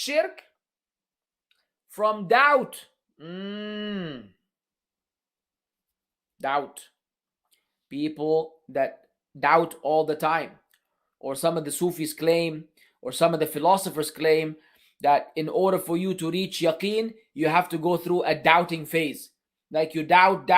shirk? From doubt. Doubt. People that doubt all the time. Or some of the Sufis claim, or some of the philosophers claim, that in order for you to reach yaqeen, you have to go through a doubting phase. Like you doubt,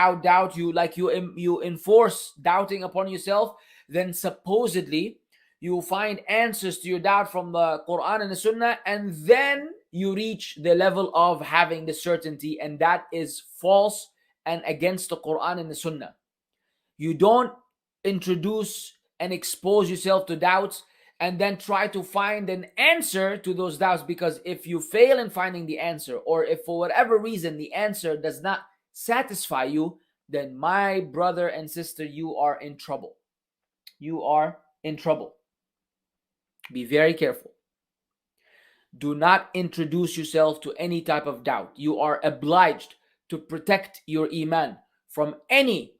you enforce doubting upon yourself, then supposedly you will find answers to your doubt from the Quran and the Sunnah, and then you reach the level of having the certainty, and that is false and against the Quran and the Sunnah. You don't introduce and expose yourself to doubts and then try to find an answer to those doubts, because if you fail in finding the answer, or if for whatever reason the answer does not satisfy you, then my brother and sister, you are in trouble. You are in trouble. Be very careful. Do not introduce yourself to any type of doubt. You are obliged to protect your iman from any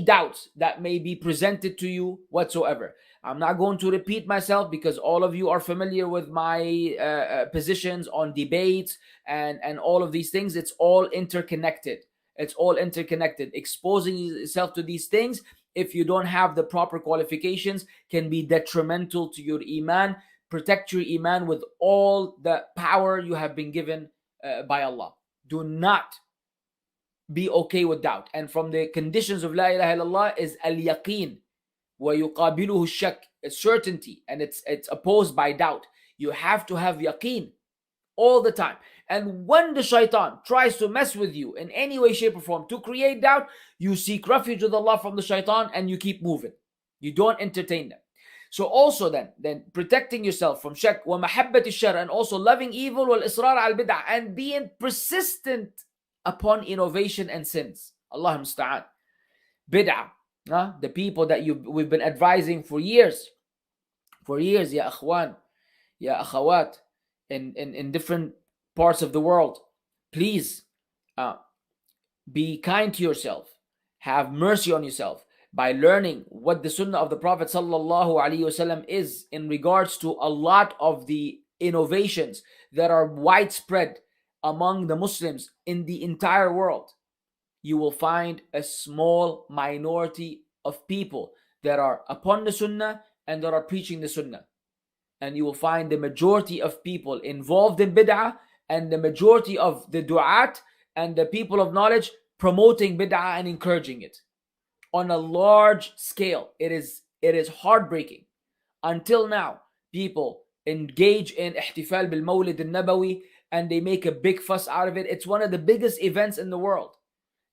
doubts that may be presented to you whatsoever. I'm not going to repeat myself because all of you are familiar with my positions on debates and all of these things. It's all interconnected. Exposing yourself to these things, if you don't have the proper qualifications, can be detrimental to your iman. Protect your iman with all the power you have been given by Allah. Do not be okay with doubt. And from the conditions of La ilaha illallah is al-yaqeen, وَيُقَابِلُهُ الشَّكِّ, certainty, and it's opposed by doubt. You have to have yaqeen all the time. And when the shaitan tries to mess with you in any way, shape, or form to create doubt, you seek refuge with Allah from the shaitan and you keep moving. You don't entertain them. So also then protecting yourself from shak wa mahabbati shar, and also loving evil, wal israr al bid'ah, and being persistent upon innovation and sins. Allah musta'an. Bid'ah. The people that we've been advising for years, ya akhwan, ya akhawat, in different parts of the world. Please be kind to yourself. Have mercy on yourself by learning what the sunnah of the Prophet sallallahu alaihi wasallam is in regards to a lot of the innovations that are widespread among the Muslims in the entire world. You will find a small minority of people that are upon the sunnah and that are preaching the sunnah. And you will find the majority of people involved in bid'ah, and the majority of the du'at and the people of knowledge promoting bid'ah and encouraging it on a large scale. It is heartbreaking. Until now, people engage in ihtifal bil Mawlid al-Nabawi and they make a big fuss out of it. It's one of the biggest events in the world.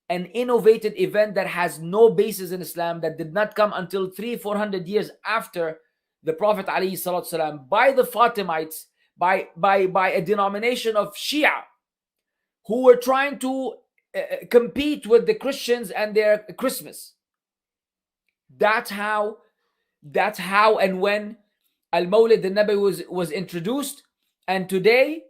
An innovated event that has no basis in Islam, that did not come until 300-400 years after the Prophet ﷺ, by the Fatimites, by a denomination of Shia, who were trying to compete with the Christians and their Christmas. That's how and when Al-Mawlid al-Nabawi was introduced. And today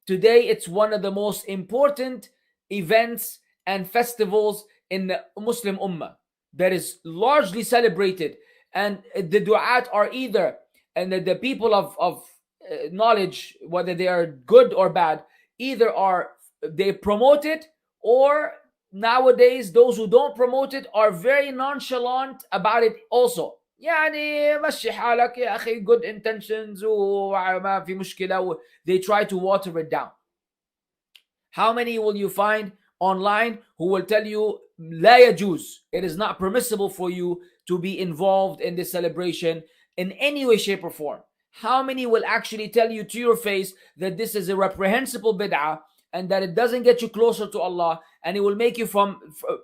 it's one of the most important events and festivals in the Muslim Ummah that is largely celebrated. And the du'at are either, and the people of knowledge, whether they are good or bad, either they promote it, or nowadays those who don't promote it are very nonchalant about it also. يعني مشي حالك يا أخي, good intentions وما في مشكلة. They try to water it down. How many will you find online who will tell you لا يجوز, it is not permissible for you to be involved in this celebration in any way, shape, or form? How many will actually tell you to your face that this is a reprehensible bid'ah and that it doesn't get you closer to Allah, and it will make you from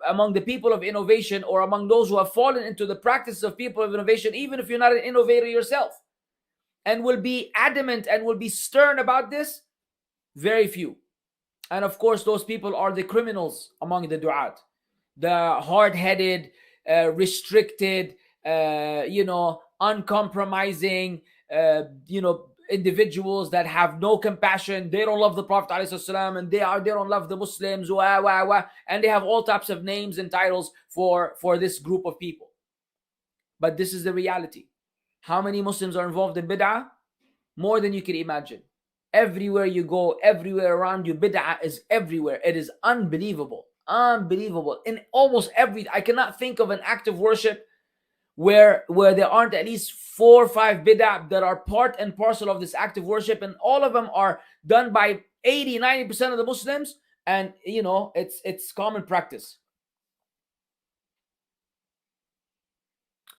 among the people of innovation, or among those who have fallen into the practice of people of innovation, even if you're not an innovator yourself, and will be adamant and will be stern about this? Very few. And of course, those people are the criminals among the du'at, the hard-headed, restricted, uncompromising, individuals that have no compassion. They don't love the Prophet ﷺ, and they don't love the Muslims, and they have all types of names and titles for this group of people. But this is the reality. How many Muslims are involved in bid'ah? More than you can imagine. Everywhere you go, everywhere around you, bid'ah is everywhere. It is unbelievable. Unbelievable. In almost every, I cannot think of an act of worship where there aren't at least 4 or 5 bid'ah that are part and parcel of this act of worship, and all of them are done by 80-90% of the Muslims, and it's common practice.